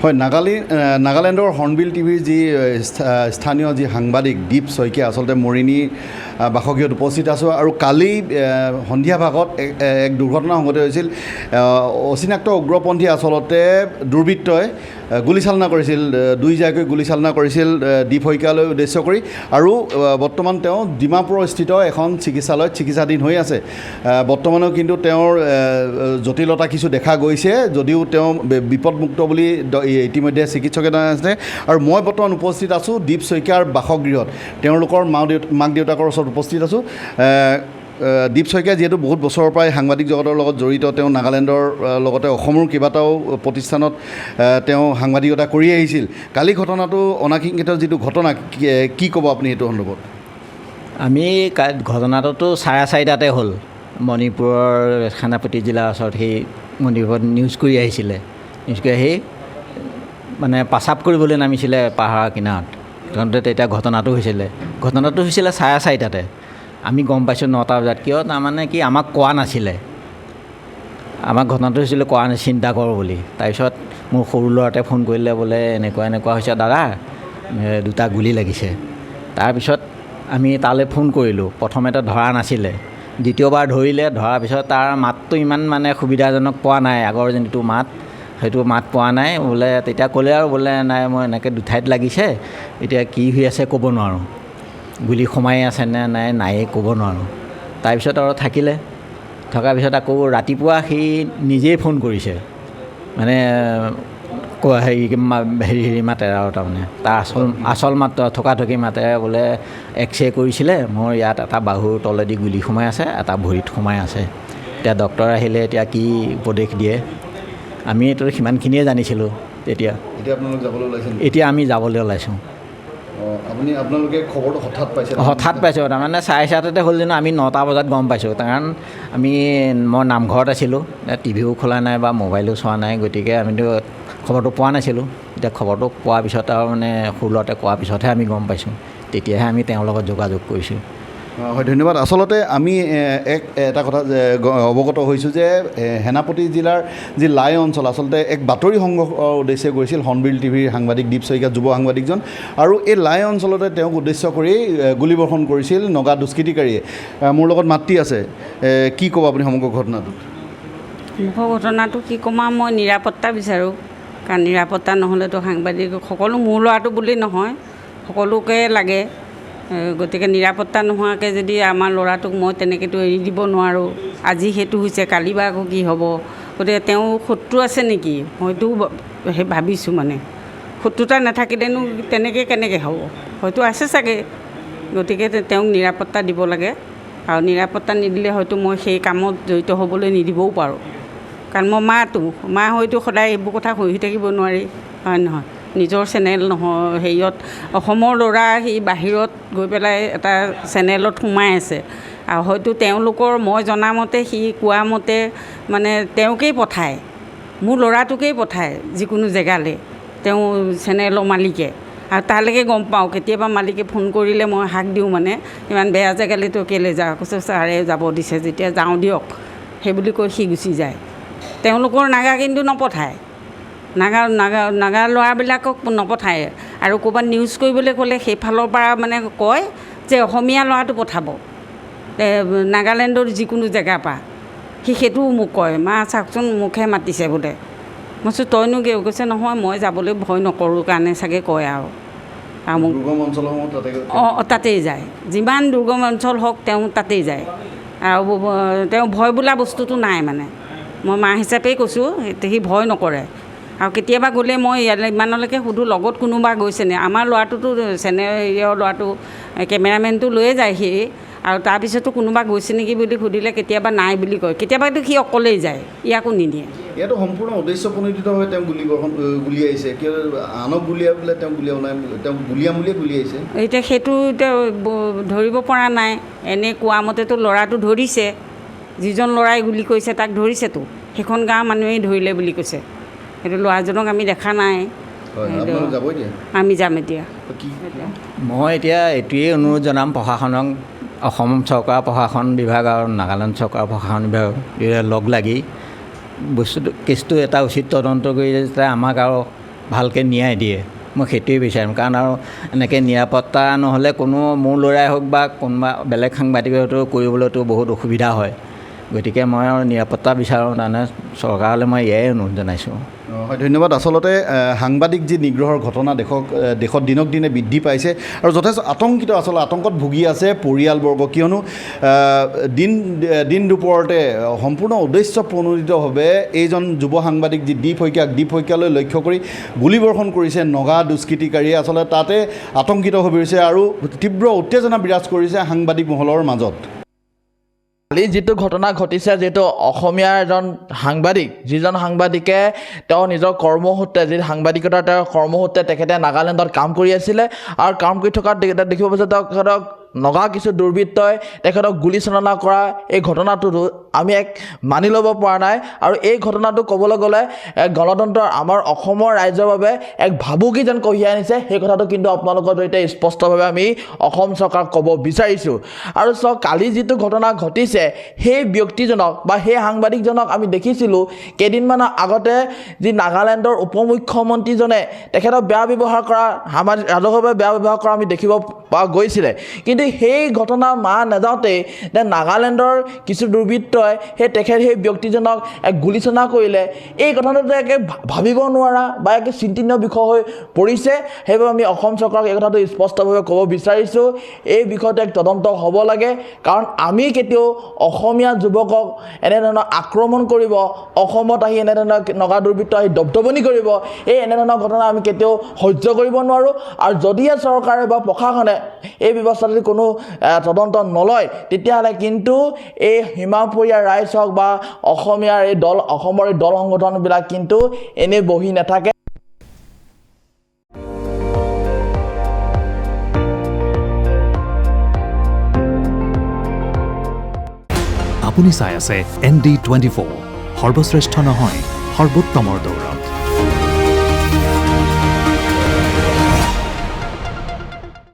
হয়, নাগালেণ্ডৰ হৰ্ণবিল টিভিৰ যি স্থানীয় যি সাংবাদিক দীপ শইকীয়া আচলতে মৰিনী বাসগৃহত উপস্থিত আছোঁ আৰু কালি সন্ধিয়া ভাগত এক দুৰ্ঘটনা সংঘটিত হৈছিল। অচিনাক্ত উগ্ৰপন্থী আচলতে দুৰ্বৃত্তই গুলীচালনা কৰিছিল, দুইজাকৈ গুলীচালনা কৰিছিল দীপ শইকীয়ালৈ উদ্দেশ্য কৰি আৰু বৰ্তমান তেওঁ ডিমাপুৰস্থিত এখন চিকিৎসালয়ত চিকিৎসাধীন হৈ আছে। বৰ্তমানেও কিন্তু তেওঁৰ জটিলতা কিছু দেখা গৈছে, যদিও তেওঁ বিপদমুক্ত বুলি ইতিমধ্যে চিকিৎসকে জনাইছে। আৰু মই বৰ্তমান উপস্থিত আছোঁ দীপ শইকীয়াৰ বাসগৃহত, তেওঁলোকৰ মাক দেউতাকৰ ওচৰত উপস্থিত আছোঁ। দীপ শইকীয়া যিহেতু বহুত বছৰৰ পৰাই সাংবাদিক জগতৰ লগত জড়িত, তেওঁ নাগালেণ্ডৰ লগতে অসমৰ কেইবাটাও প্ৰতিষ্ঠানত তেওঁ সাংবাদিকতা কৰি আহিছিল। কালি ঘটনাটো অনাকাংক্ষিত যিটো ঘটনা, কি ক'ব আপুনি সেইটো সন্দৰ্ভত? আমি ঘটনাটোতো 4:30টাতে হ'ল। মণিপুৰৰ সেনাপতি জিলাৰ ওচৰত সেই মণিপুৰত নিউজ কৰি আহিছিলে। নিউজ কৰি আহি মানে পাচাপ কৰিবলৈ নামিছিলে পাহাৰৰ কিনাৰত। তেতিয়া ঘটনাটো হৈছিলে 4:30টাতে। আমি গম পাইছোঁ 9টা বজাত। কিয় তাৰমানে কি আমাক কোৱা নাছিলে, আমাক ঘটনাটো হৈছিলে কোৱা নাই, চিন্তা কৰোঁ বুলি। তাৰপিছত মোৰ সৰু ল'ৰাটোৱে ফোন কৰিলে, বোলে এনেকুৱা হৈছে দাদা, 2টা গুলি লাগিছে। তাৰপিছত আমি তালৈ ফোন কৰিলোঁ। প্ৰথমতে ধৰা নাছিলে, দ্বিতীয়বাৰ ধৰিলে। ধৰাৰ পিছত তাৰ মাতটো ইমান মানে সুবিধাজনক পোৱা নাই, আগৰ যিটো মাত সেইটো মাত পোৱা নাই। বোলে তেতিয়া ক'লে আৰু বোলে নাই, মই এনেকৈ 2 ঠাইত লাগিছে, এতিয়া কি হৈ আছে ক'ব নোৱাৰোঁ, গুলি সোমাই আছে নে নাই ক'ব নোৱাৰোঁ। তাৰপিছত আৰু থাকিলে, থকাৰ পিছত আকৌ ৰাতিপুৱা সি নিজেই ফোন কৰিছে, মানে হেৰি মাতে আৰু তাৰমানে তাৰ আচল মাত থকাথকি মাতে। বোলে এক্সৰে কৰিছিলে, মোৰ ইয়াত এটা বাহুৰ তলেদি গুলি সোমাই আছে, এটা ভৰিত সোমাই আছে। এতিয়া ডক্টৰ আহিলে এতিয়া কি উপদেশ দিয়ে। আমি এইটো সিমানখিনিয়ে জানিছিলোঁ তেতিয়া। এতিয়া আমি যাবলৈ ওলাইছোঁ। আপোনালোকে খবৰটো হঠাৎ পাইছোঁ, তাৰমানে 4:30টাতে হ'ল যেনো আমি 9টা বজাত গম পাইছোঁ। কাৰণ মই নামঘৰত আছিলোঁ, টিভিও খোলা নাই বা মোবাইলো চোৱা নাই, গতিকে আমিতো খবৰটো পোৱা নাছিলোঁ। এতিয়া খবৰটো পোৱাৰ পিছত আৰু মানে সৰু ল'ৰাটোৱে কোৱাৰ পিছতহে আমি গম পাইছোঁ। তেতিয়াহে আমি তেওঁৰ লগত যোগাযোগ কৰিছোঁ। হয়, ধন্যবাদ। আচলতে আমি এটা কথা অৱগত হৈছোঁ যে সেনাপতি জিলাৰ যি লাই অঞ্চল, আচলতে এক বাতৰি সংগ্ৰহৰ উদ্দেশ্যে গৈছিল হৰ্ণবিল টিভিৰ সাংবাদিক দীপ শইকীয়া, যুৱ সাংবাদিকজন। আৰু এই লাই অঞ্চলতে তেওঁক উদ্দেশ্য কৰি গুলীবৰ্ষণ কৰিছিল নগা দুষ্কৃতিকাৰীয়ে। মোৰ লগত মাতৃ আছে, কি ক'ব আপুনি সমগ্ৰ ঘটনাটোত? ঘটনাটো কি ক'ম আৰু, মই নিৰাপত্তা বিচাৰোঁ। কাৰণ নিৰাপত্তা নহ'লেতো সাংবাদিক সকলো, মোৰ ল'ৰাটো বুলি নহয়, সকলোকে লাগে। গতিকে নিৰাপত্তা নোহোৱাকৈ যদি আমাৰ ল'ৰাটোক মই তেনেকৈতো এৰি দিব নোৱাৰোঁ। আজি সেইটো হৈছে, কালি বা আকৌ কি হ'ব। গতিকে তেওঁ শত্ৰু আছে নেকি, হয়তো সেই ভাবিছোঁ। মানে শত্ৰুতা নাথাকিলেনো তেনেকৈ কেনেকৈ হ'ব, হয়তো আছে চাগে। গতিকে তেওঁক নিৰাপত্তা দিব লাগে। আৰু নিৰাপত্তা নিদিলে হয়তো মই সেই কামত জড়িত হ'বলৈ নিদিবও পাৰোঁ। কাৰণ মই মা হয়তো সদায় এইবোৰ কথা হৈ থাকিব নোৱাৰি, হয় নহয়? নিজৰ চেনেল নহয়, হেৰিয়ত অসমৰ ল'ৰা সি বাহিৰত গৈ পেলাই এটা চেনেলত সোমাই আছে। আৰু হয়তো তেওঁলোকৰ, মই জনামতে সি কোৱা মতে মানে তেওঁকেই পঠায়, মোৰ ল'ৰাটোকেই পঠায় যিকোনো জেগালৈ, তেওঁ চেনেলৰ মালিকে। আৰু তালৈকে গম পাওঁ, কেতিয়াবা মালিকে ফোন কৰিলে মই হাক দিওঁ, মানে ইমান বেয়া জেগালৈতো কেলৈ যাওঁ, কৈছে ছাৰে যাব দিছে যেতিয়া যাওঁ দিয়ক, সেইবুলি কৈ সি গুচি যায়। তেওঁলোকৰ নাগা কিন্তু নপঠায়, নাগা ল'ৰাবিলাকক নপঠায়। আৰু ক'ৰবাত নিউজ কৰিবলৈ ক'লে সেইফালৰ পৰা মানে কয় যে অসমীয়া ল'ৰাটো পঠাব, নাগালেণ্ডৰ যিকোনো জেগাৰ পৰা। সি সেইটোও মোক কয়, মা চাওকচোন মোকহে মাতিছে বোলে। মই কৈছোঁ তইনো কি? কৈছে নহয়, মই যাবলৈ ভয় নকৰোঁ কাৰণে চাগে কয় আৰু মোক। তাতেই যায়, যিমান দুৰ্গম অঞ্চল হওক তেওঁ তাতেই যায়। আৰু তেওঁ ভয় বোলা বস্তুটো নাই। মানে মই মা হিচাপেই কৈছোঁ, সি ভয় নকৰে। আৰু কেতিয়াবা গ'লে মই ইমানলৈকে সুধোঁ লগত কোনোবা গৈছেনে। আমাৰ ল'ৰাটোতো হেৰিয়ৰ ল'ৰাটো কেমেৰামেনটো লৈয়ে যায় সি, আৰু তাৰপিছতো কোনোবা গৈছে নেকি বুলি সুধিলে কেতিয়াবা নাই বুলি কয়। কেতিয়াবাতো সি অকলেই যায়, ইয়াকো নিদিয়ে। ইয়াতো সম্পূৰ্ণ উদ্দেশ্য প্ৰণোদিতভাৱে তেওঁ গুলিয়াইছে, কিয় আনক গুলিয়াই পেলাই তেওঁ গুলিয়াব নাই, তেওঁ গুলিয়াম বুলিয়ে গুলিয়াইছে। এতিয়া সেইটো এতিয়া ধৰিব পৰা নাই। এনেই কোৱা মতেতো ল'ৰাটো ধৰিছে, যিজন ল'ৰাই গুলি কৰিছে তাক ধৰিছেতো, সেইখন গাঁৱৰ মানুহেই ধৰিলে বুলি কৈছে। সেইটো ল'ৰাজনক আমি দেখা নাই। আমি যাম এতিয়া। মই এতিয়া এইটোৱেই অনুৰোধ জনাম প্ৰশাসনক, অসম চৰকাৰ প্ৰশাসন বিভাগ আৰু নাগালেণ্ড চৰকাৰ প্ৰশাসন বিভাগ লগ লাগি বস্তুটো কেছটো এটা উচিত তদন্ত কৰি যাতে আমাক আৰু ভালকৈ ন্যায় দিয়ে। মই সেইটোৱে বিচাৰিম, কাৰণ আৰু এনেকৈ নিৰাপত্তা নহ'লে কোনো মোৰ ল'ৰাই হওক বা কোনোবা বেলেগ সাংবাদিকতো কৰিবলৈতো বহুত অসুবিধা হয়। গতিকে মই আৰু নিৰাপত্তা বিচাৰোঁ, তাৰমানে চৰকাৰলৈ মই এয়াই অনুৰোধ জনাইছোঁ। হয়, ধন্যবাদ। আচলতে সাংবাদিক যি নিগ্ৰহৰ ঘটনা দেশত দিনক দিনে বৃদ্ধি পাইছে আৰু যথেষ্ট আতংকত ভুগি আছে পৰিয়ালবৰ্গ, কিয়নো দিন দুপৰতে সম্পূৰ্ণ উদ্দেশ্য প্ৰণোদিতভাৱে এইজন যুৱ সাংবাদিক যি দীপ শইকীয়ালৈ লক্ষ্য কৰি গুলীবৰ্ষণ কৰিছে নগা দুষ্কৃতিকাৰীয়ে। আচলতে তাতে আতংকিত হৈ পৰিছে আৰু তীব্ৰ উত্তেজনা বিৰাজ কৰিছে সাংবাদিক মহলৰ মাজত। কালি যিটো ঘটনা ঘটিছে, যিহেতু অসমীয়াৰ এজন সাংবাদিক, যিজন সাংবাদিকে তেওঁ নিজৰ কৰ্মসূত্ৰে, যি সাংবাদিকতাৰ তেওঁৰ কৰ্মসূত্ৰে তেখেতে নাগালেণ্ডত কাম কৰি আছিলে আৰু কাম কৰি থকা দেখিব পাইছে তেখেতক নগা কিছু দুৰ্বৃত্তই তেখেতক গুলী চালনা কৰা এই ঘটনাটো আমি মানি ল'ব পৰা নাই। আৰু এই ঘটনাটো ক'বলৈ গ'লে গণতন্ত্ৰৰ আমাৰ অসমৰ ৰাইজৰ বাবে এক ভাবুকি যেন কঢ়িয়াই আনিছে। সেই কথাটো কিন্তু আপোনালোকৰ সৈতে স্পষ্টভাৱে আমি অসম চৰকাৰক ক'ব বিচাৰিছোঁ। আৰু চাওক, কালি যিটো ঘটনা ঘটিছে, সেই ব্যক্তিজনক বা সেই সাংবাদিকজনক আমি দেখিছিলোঁ কেইদিনমানৰ আগতে যি নাগালেণ্ডৰ উপ মুখ্যমন্ত্ৰীজনে তেখেতক বেয়া ব্যৱহাৰ কৰা, ৰাজহুৱাভাৱে বেয়া ব্যৱহাৰ কৰা আমি দেখিব পোৱা গৈছিলে। কিন্তু সেই ঘটনা নাযাওঁতেই নাগালেণ্ডৰ কিছু দুৰ্বৃত্তই সেই ব্যক্তিজনক গুলীচালনা কৰিলে। এই কথাটো একে ভাবিব নোৱাৰা বা একে চিন্তনীয় বিষয় হৈ পৰিছে। সেইবাবে আমি অসম চৰকাৰক এই কথাটো স্পষ্টভাৱে ক'ব বিচাৰিছোঁ, এই বিষয়টো এক তদন্ত হ'ব লাগে। কাৰণ আমি কেতিয়াও অসমীয়া যুৱকক এনেধৰণৰ আক্ৰমণ কৰিব, অসমত আহি এনেধৰণৰ নগা দুৰ্বৃত্ত আহি দপদপনি কৰিব, এনেধৰণৰ ঘটনা আমি কেতিয়াও সহ্য কৰিব নোৱাৰোঁ। আৰু যদিহে চৰকাৰে বা প্ৰশাসনে এই ব্যৱস্থাটো কোনো তদন্ত নলয়, তেতিয়াহ'লে কিন্তু এই সীমাপৰীয়া ৰাইজ হওক বা অসমীয়াৰ অসমৰ এই দল সংগঠনবিলাক কিন্তু এনেই বহি নাথাকে। আপুনি চাই আছে ND24, সৰ্বশ্ৰেষ্ঠ নহয়, সৰ্বোত্তমৰ দৌৰ।